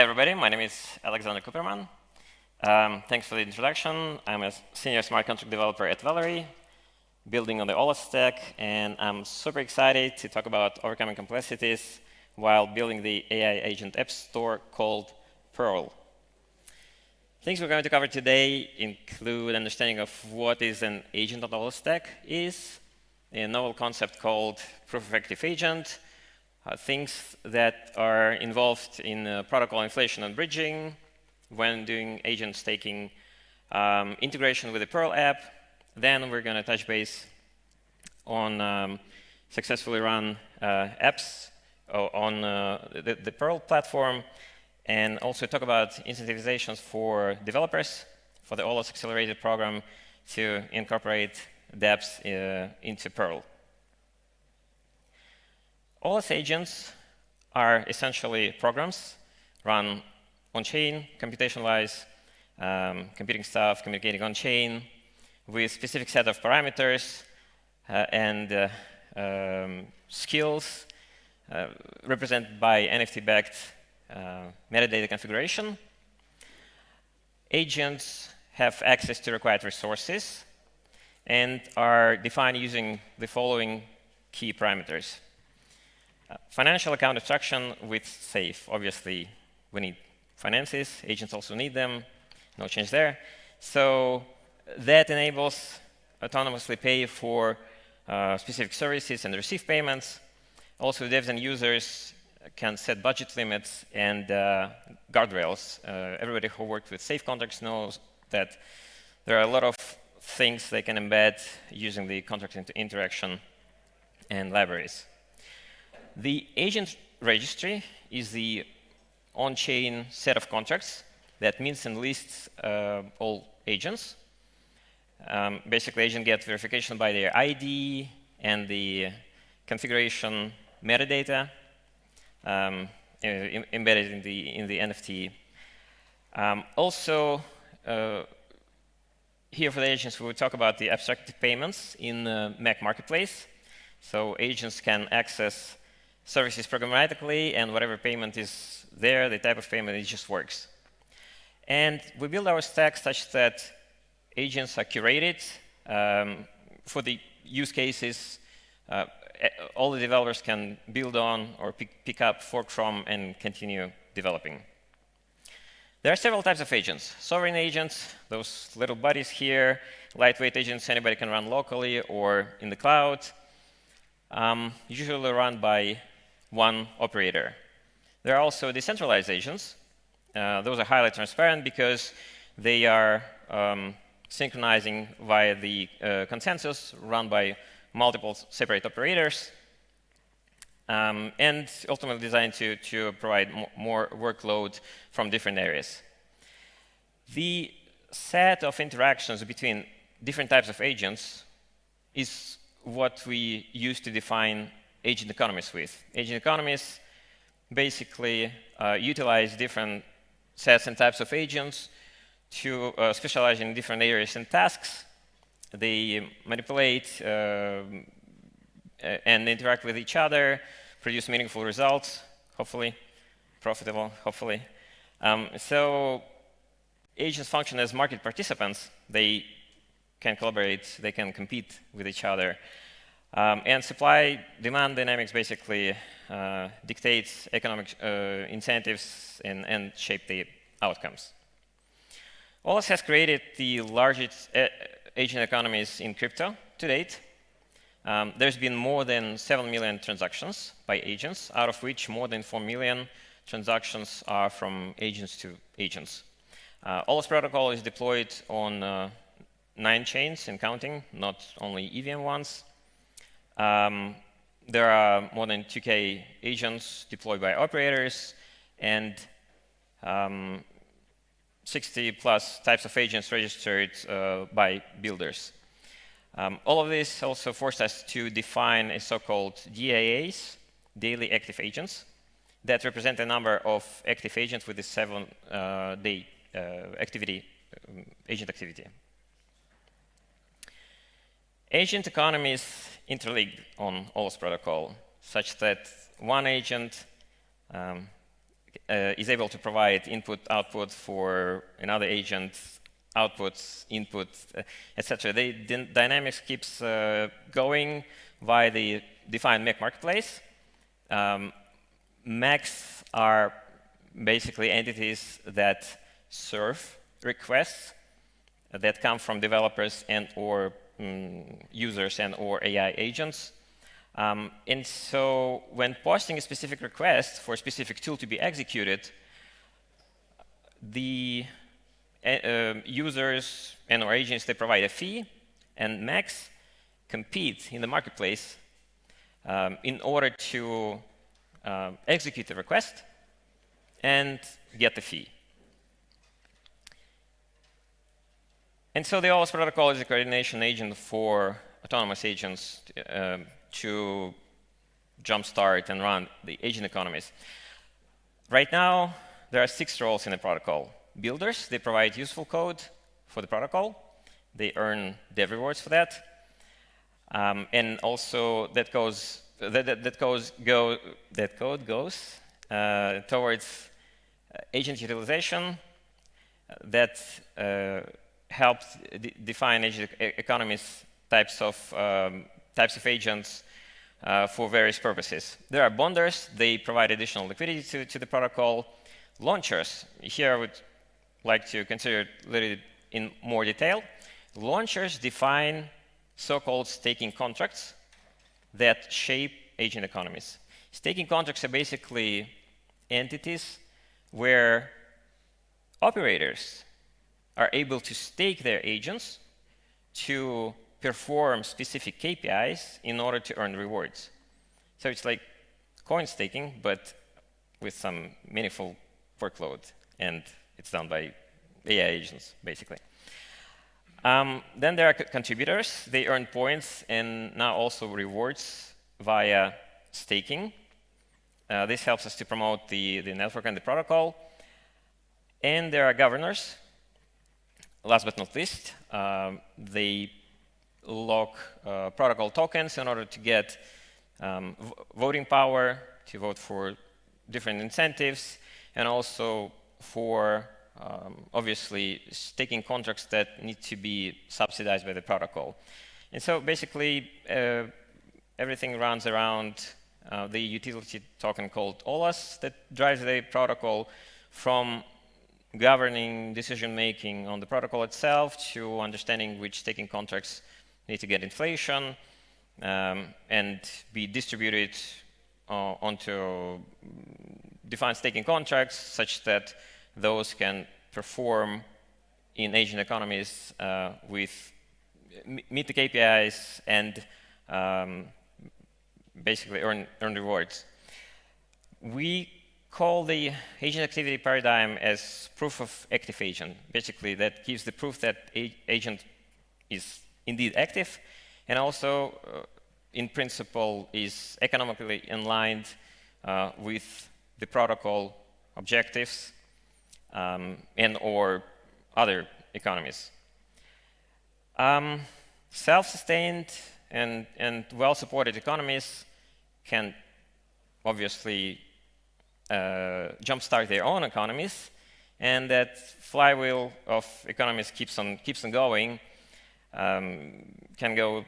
everybody. My name is Aleksandr Kuperman. Thanks for the introduction. I'm a senior smart contract developer at Valerie, building on the Olas stack, and I'm super excited to talk about overcoming complexities while building the AI agent app store called PoAA. Things we're going to cover today include understanding of what is an agent on the Olas stack is, a novel concept called proof of active agent, things that are involved in protocol inflation and bridging when doing agent staking, integration with the PoAA app. Then we're going to touch base on successfully run apps on the PoAA platform, and also talk about incentivizations for developers for the Olas accelerated program to incorporate dApps into PoAA. Olas agents are essentially programs run on-chain, computation-wise, computing stuff, communicating on-chain, with specific set of parameters and skills represented by NFT-backed metadata configuration. Agents have access to required resources and are defined using the following key parameters. Financial account abstraction with safe. Obviously, we need finances. Agents also need them. No change there. So that enables autonomously pay for specific services and receive payments. Also, devs and users can set budget limits and guardrails. Everybody who worked with safe contracts knows that there are a lot of things they can embed using the contract interaction and libraries. The agent registry is the on-chain set of contracts that mints and lists all agents. Basically, agent gets verification by their ID and the configuration metadata embedded in the NFT. Also, here for the agents, we will talk about the abstracted payments in the Mac Marketplace. So agents can access services programmatically, and whatever payment is there, the type of payment, it just works. And we build our stack such that agents are curated for the use cases all the developers can build on or pick up, fork from, and continue developing. There are several types of agents. Sovereign agents, those little buddies here, lightweight agents anybody can run locally or in the cloud, usually run by one operator. There are also decentralized agents. Those are highly transparent because they are synchronizing via the consensus run by multiple separate operators, and ultimately designed to provide more workload from different areas. The set of interactions between different types of agents is what we use to define agent economies with. Agent economies basically utilize different sets and types of agents to specialize in different areas and tasks. They manipulate and interact with each other, produce meaningful results, hopefully, profitable, hopefully. So agents function as market participants. They can collaborate, they can compete with each other. And supply-demand dynamics basically dictates economic incentives and shape the outcomes. Olas has created the largest agent economies in crypto to date. There's been more than 7 million transactions by agents, out of which more than 4 million transactions are from agents to agents. Olas protocol is deployed on 9 chains and counting, not only EVM ones. There are more than 2K agents deployed by operators, and 60+ types of agents registered by builders. All of this also forced us to define a so-called DAAs, daily active agents, that represent a number of active agents with the 7-day agent activity. Agent economies interleague on Olas protocol, such that one agent is able to provide input, output for another agent, outputs, input, etc. The dynamics keeps going via the defined MEC marketplace. MECs are basically entities that serve requests that come from developers and or users and or AI agents. And so when posting a specific request for a specific tool to be executed, the users and or agents, they provide a fee, and MECs compete in the marketplace in order to execute the request and get the fee. And so the Olas protocol is a coordination agent for autonomous agents to jumpstart and run the agent economies. Right now, there are 6 roles in the protocol. Builders, they provide useful code for the protocol. They earn dev rewards for that. And also that code goes towards agent utilization that helps define agent economies types of agents for various purposes. There are bonders. They provide additional liquidity to the protocol. Launchers. Here I would like to consider it a little in more detail. Launchers define so-called staking contracts that shape agent economies. Staking contracts are basically entities where operators are able to stake their agents to perform specific KPIs in order to earn rewards. So it's like coin staking, but with some meaningful workload, and it's done by AI agents, basically. Then there are contributors. They earn points and now also rewards via staking. This helps us to promote the network and the protocol. And there are governors. Last but not least, they lock protocol tokens in order to get voting power, to vote for different incentives, and also for obviously staking contracts that need to be subsidized by the protocol. And so basically, everything runs around the utility token called Olas that drives the protocol, from governing decision-making on the protocol itself to understanding which staking contracts need to get inflation and be distributed onto defined staking contracts such that those can perform in agent economies meet the KPIs and basically earn rewards. We call the agent activity paradigm as proof of active agent. Basically, that gives the proof that agent is indeed active, and also, in principle, is economically aligned with the protocol objectives and or other economies. Self-sustained and well-supported economies can obviously jumpstart their own economies, and that flywheel of economies keeps on going, can go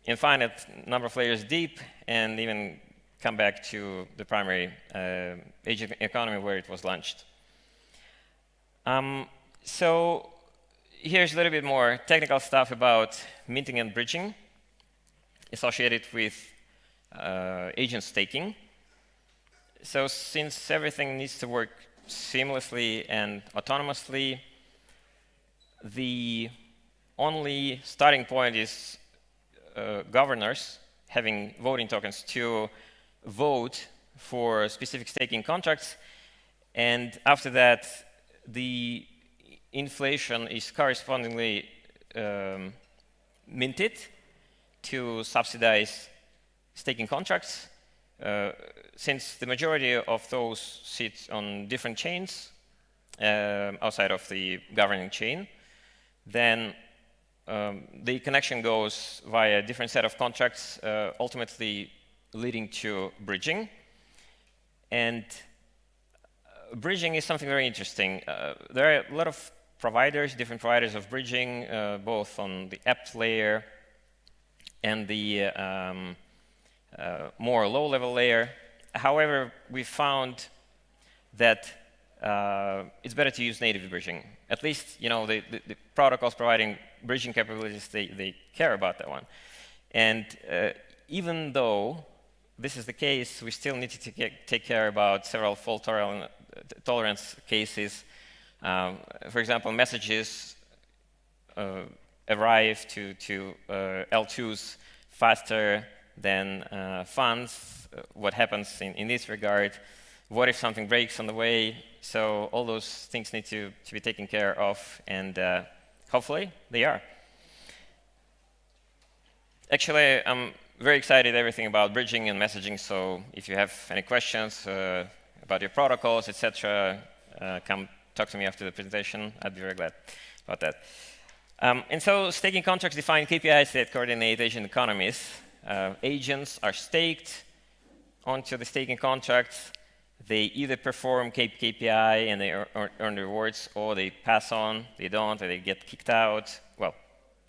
infinite number of layers deep and even come back to the primary agent economy where it was launched. So here's a little bit more technical stuff about minting and bridging associated with agent staking. So since everything needs to work seamlessly and autonomously, the only starting point is governors having voting tokens to vote for specific staking contracts. And after that, the inflation is correspondingly minted to subsidize staking contracts. Since the majority of those sit on different chains outside of the governing chain, then the connection goes via a different set of contracts, ultimately leading to bridging. And bridging is something very interesting. There are a lot of providers, different providers of bridging, both on the app layer and the more low-level layer. However, we found that it's better to use native bridging. At least, the protocols providing bridging capabilities, they care about that one. And even though this is the case, we still need to take care about several fault tolerance cases. For example, messages arrive to L2s faster than funds. What happens in this regard? What if something breaks on the way? So all those things need to be taken care of, and hopefully they are. Actually, I'm very excited everything about bridging and messaging, so if you have any questions about your protocols, etc., come talk to me after the presentation. I'd be very glad about that. And so staking contracts define KPIs that coordinate agent economies. Agents are staked onto the staking contracts. They either perform KPI and they earn rewards, or they pass on, they don't, or they get kicked out. Well,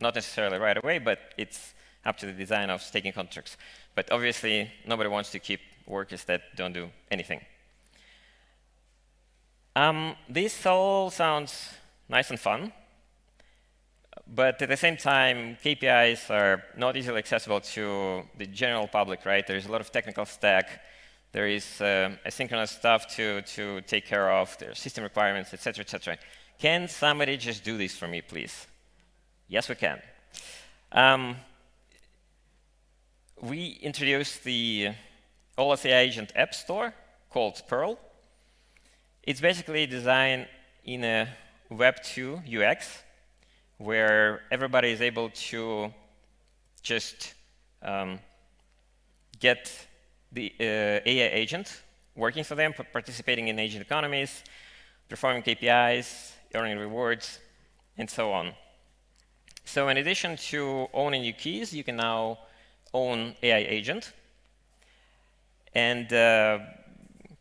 not necessarily right away, but it's up to the design of staking contracts. But obviously, nobody wants to keep workers that don't do anything. This all sounds nice and fun, but at the same time, KPIs are not easily accessible to the general public, right? There's a lot of technical stack. There is asynchronous stuff to take care of. There are system requirements, etc., etc. Can somebody just do this for me, please? Yes, we can. We introduced the Olas AI Agent App Store called Pearl. It's basically designed in a Web 2 UX, where everybody is able to just get the AI agent working for them, participating in agent economies, performing KPIs, earning rewards, and so on. So in addition to owning your keys, you can now own AI agent and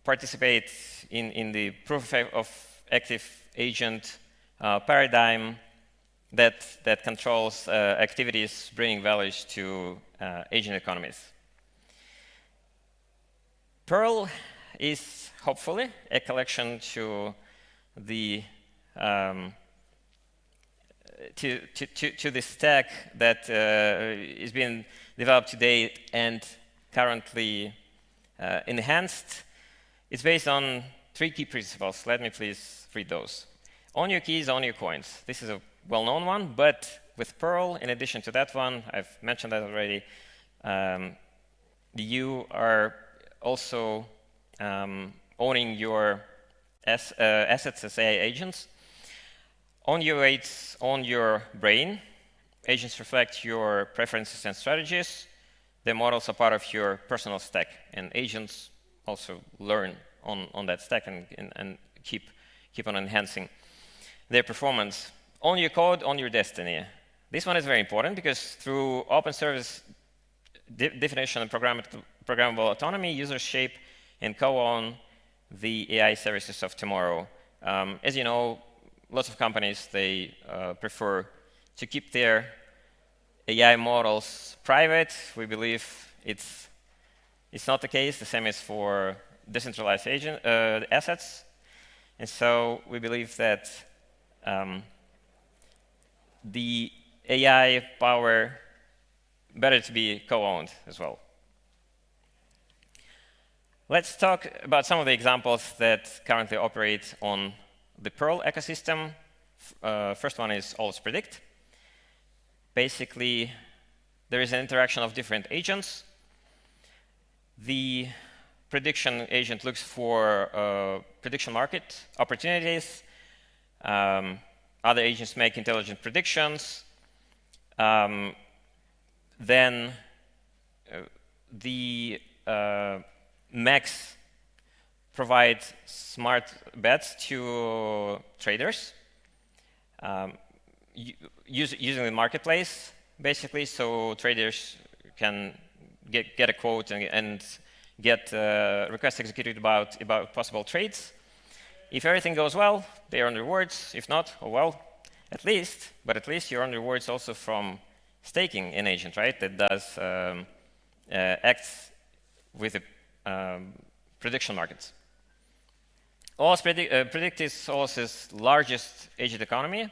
participate in the proof of active agent paradigm that controls activities bringing values to agent economies. Pearl is hopefully a collection to the stack that is being developed today and currently enhanced. It's based on 3 key principles. Let me please read those. Own your keys, own your coins. This is a well-known one, but with Pearl, in addition to that one, I've mentioned that already, you are also owning your assets as AI agents. Own your weights, own your brain. Agents reflect your preferences and strategies. The models are part of your personal stack, and agents also learn on that stack and keep on enhancing their performance. Own your code, own your destiny. This one is very important because through open service definition and programmable autonomy, users shape and co-own the AI services of tomorrow. As you know, lots of companies, they prefer to keep their AI models private. We believe it's not the case. The same is for decentralized assets. And so we believe that the AI power better to be co-owned as well. Let's talk about some of the examples that currently operate on the Pearl ecosystem. First one is Olas Predict. Basically, there is an interaction of different agents. The prediction agent looks for prediction market opportunities. Other agents make intelligent predictions. Then the Max provides smart bets to traders using the marketplace, basically, so traders can get a quote and get requests executed about possible trades. if everything goes well, they earn rewards. If not, oh well, at least you earn rewards also from staking an agent, right? That does acts with the prediction markets. Olas Predict is Olas's largest agent economy.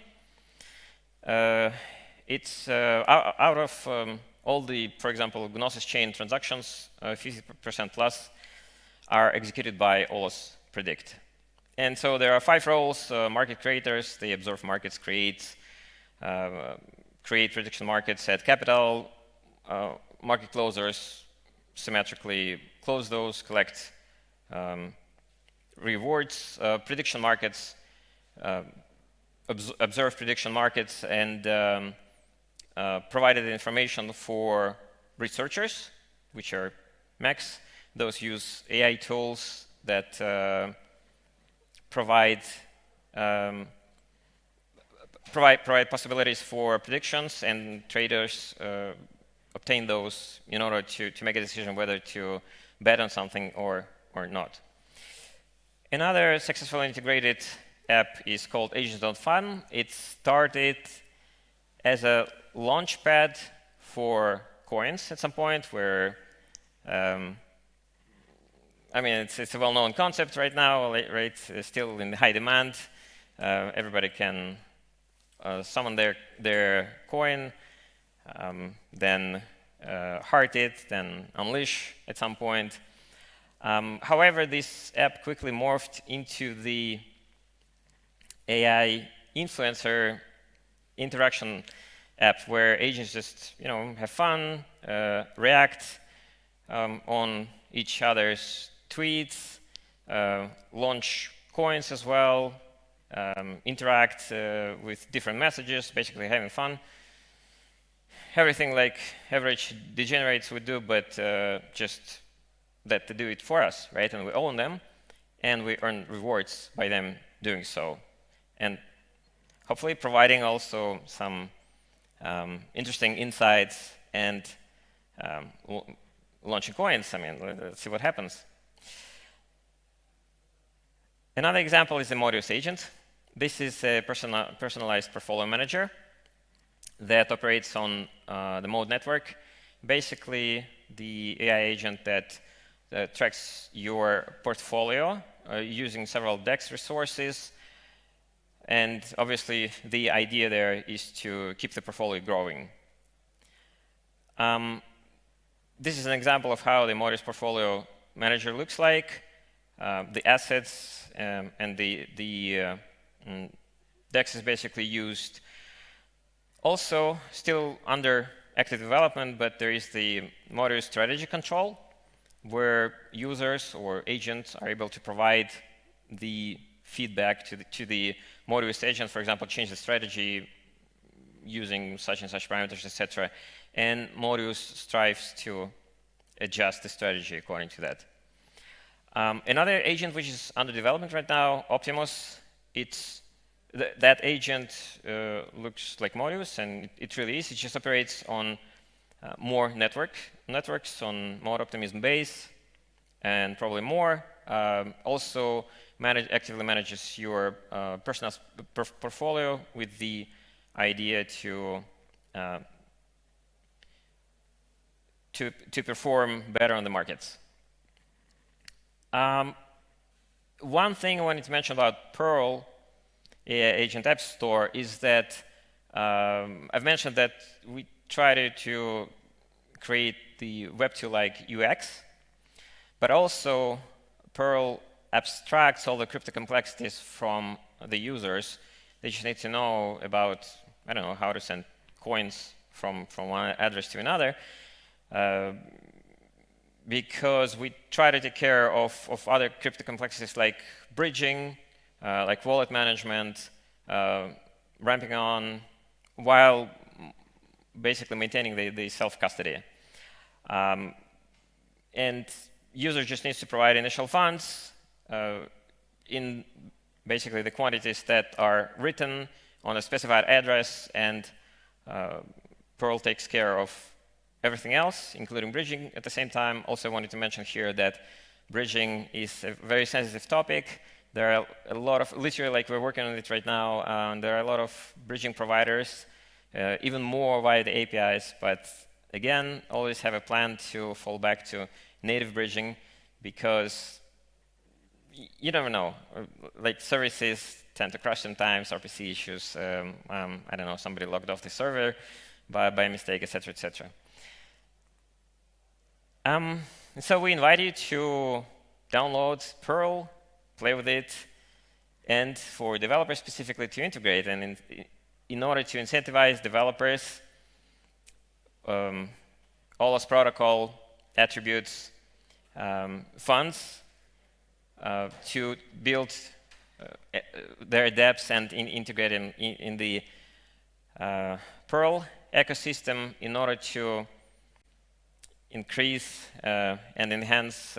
It's out of all the, for example, Gnosis chain transactions, 50% plus are executed by Olas Predict. And so there are 5 roles: market creators, they observe markets, create prediction markets, set capital, market closers, symmetrically close those, collect rewards, prediction markets, observe prediction markets, and provided information for researchers, which are mechs. Those use AI tools that provide possibilities for predictions, and traders obtain those in order to make a decision whether to bet on something or not. Another successfully integrated app is called Agents.fun. It started as a launchpad for coins at some point, where I mean, it's a well-known concept right now, right? It's still in high demand. Everybody can summon their coin, then heart it, then unleash at some point. However, this app quickly morphed into the AI influencer interaction app, where agents just have fun, react on each other's tweets, launch coins as well, interact with different messages, basically having fun. Everything like average degenerates would do, but just that they do it for us, right? And we own them, and we earn rewards by them doing so. And hopefully providing also some interesting insights and launching coins. I mean, let's see what happens. Another example is the Modius agent. This is a personalized portfolio manager that operates on the Mode network. Basically, the AI agent that tracks your portfolio using several DEX resources. And obviously, the idea there is to keep the portfolio growing. This is an example of how the Modius portfolio manager looks like. The assets and the DEX is basically used. Also, still under active development, but there is the Modius strategy control, where users or agents are able to provide the feedback to the Modius agent, for example, change the strategy using such and such parameters, etc. And Modius strives to adjust the strategy according to that. Another agent which is under development right now, Optimus, that agent looks like Modius, and it really is. It just operates on more networks on Mode Optimism base, and probably more. Also actively manages your personal portfolio with the idea to perform better on the markets. One thing I wanted to mention about Pearl AI Agent App Store is that I've mentioned that we try to create the Web2-like UX, but also Pearl abstracts all the crypto complexities from the users. They just need to know about, I don't know, how to send coins from one address to another, because we try to take care of other crypto complexities like bridging, like wallet management, ramping on, while basically maintaining the self-custody. And user just needs to provide initial funds in basically the quantities that are written on a specified address, and Pearl takes care of everything else, including bridging at the same time. Also, I wanted to mention here that bridging is a very sensitive topic. There are a lot of, literally, like we're working on it right now, there are a lot of bridging providers, even more via the APIs, but again, always have a plan to fall back to native bridging, because you never know. Like services tend to crash sometimes, RPC issues, I don't know, somebody logged off the server by mistake, etc., etc. So we invite you to download Perl, play with it, and for developers specifically to integrate. And in order to incentivize developers, Olas protocol attributes funds to build their dApps and integrate in the Perl ecosystem in order to increase and enhance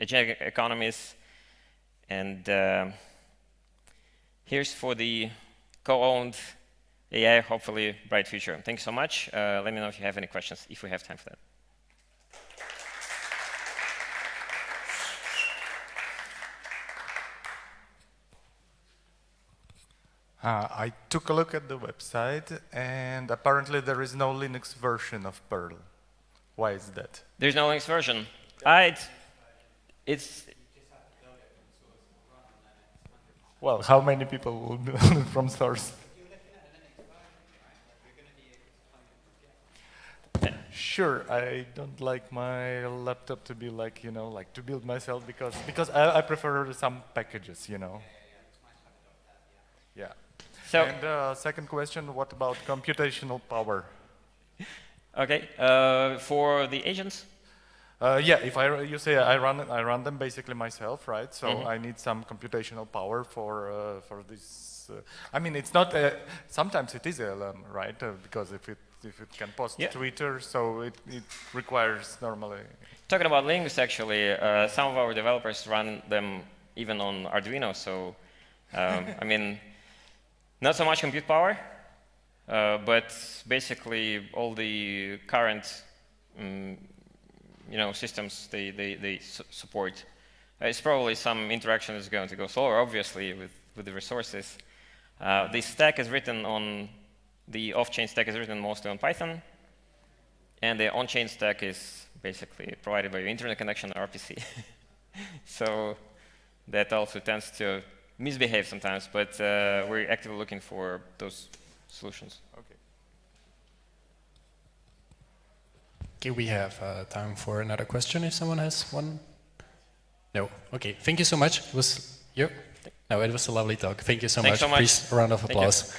agentic economies. And here's for the co-owned AI, hopefully bright future. Thank you so much. Let me know if you have any questions, if we have time for that. I took a look at the website, and apparently there is no Linux version of Perl. Why is that? There's no Linux version. It's well, how many people will do it from source? Sure, I don't like my laptop to be like, you know, like to build myself because I prefer some packages, you know. Yeah. so. And second question, what about computational power? Okay, for the agents? Yeah, if you say I run them basically myself, right? So I need some computational power for this. I mean, it's not. Sometimes it is LM, right? Because if it can post to Twitter, so it requires normally. Talking about Linux, actually, some of our developers run them even on Arduino. So, I mean, not so much compute power, but basically all the current systems they support. It's probably some interaction is going to go slower, obviously, with the resources. The stack is written on, the off-chain stack is written mostly on Python, and the on-chain stack is basically provided by your internet connection or RPC. So that also tends to misbehave sometimes, but we're actively looking for those solutions. Okay. Okay, we have time for another question if someone has one. No. Okay, thank you so much. It was it was a lovely talk. Thank you so much. Thanks so much. Please, a round of applause.